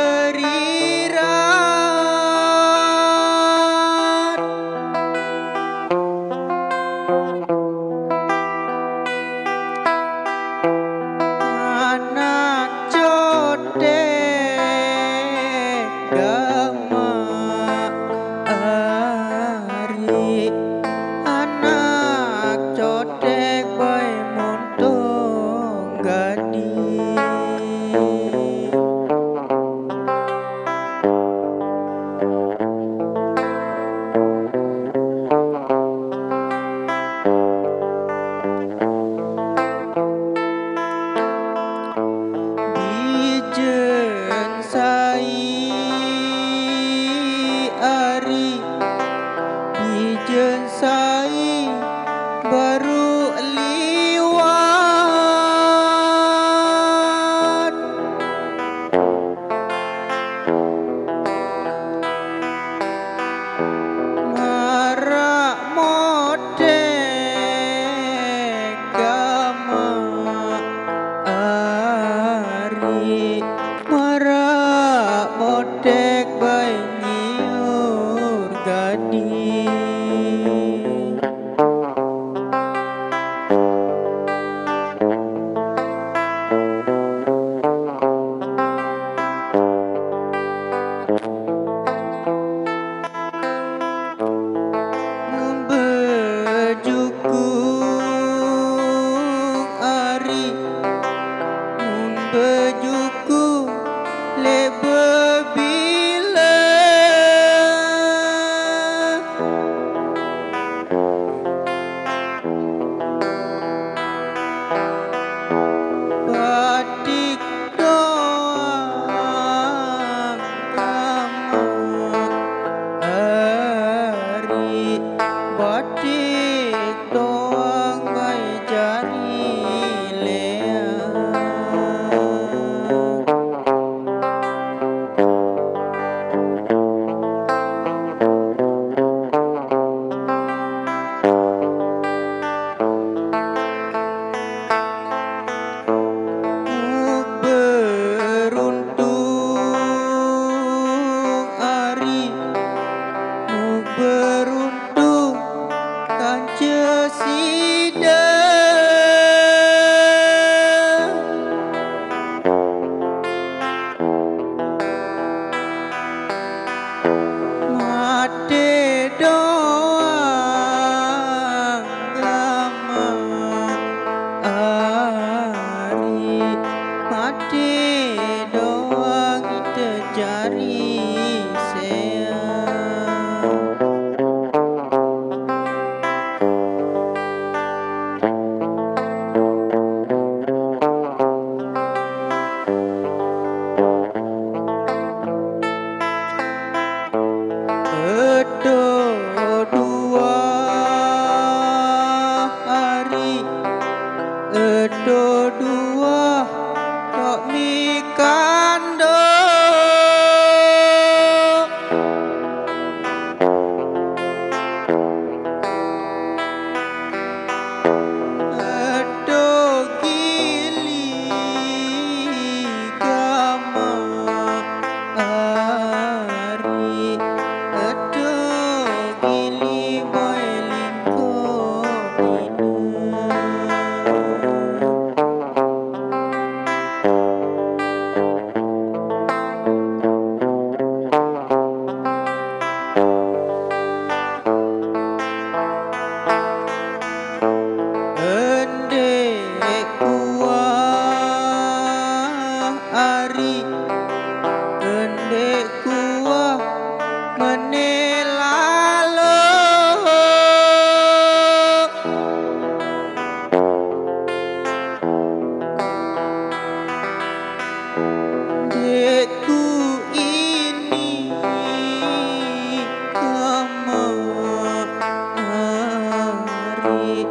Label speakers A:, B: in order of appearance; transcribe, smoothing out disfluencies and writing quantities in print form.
A: berirat. Anak codek gama ari, anak codek bae montong gading. Bijen sai ari, bijen sai baru liwat. Marak modek gama ari, marak modek bae nyiur gading. Mun bejukung ari, mun bejukung le bebila. Batik doang gama ari, batik doang bae jari leang. Muk beruntung ari, muk beruntung kanca sida. Mate doang gama ari, mate doang ite Jari Seang. Edo dua hari, edo dua tok mikando. Edo gili gama ari, edo gili bae lingkop ina. Endek kuah ari, endek kuah menelalo. Dekku ini gama ari,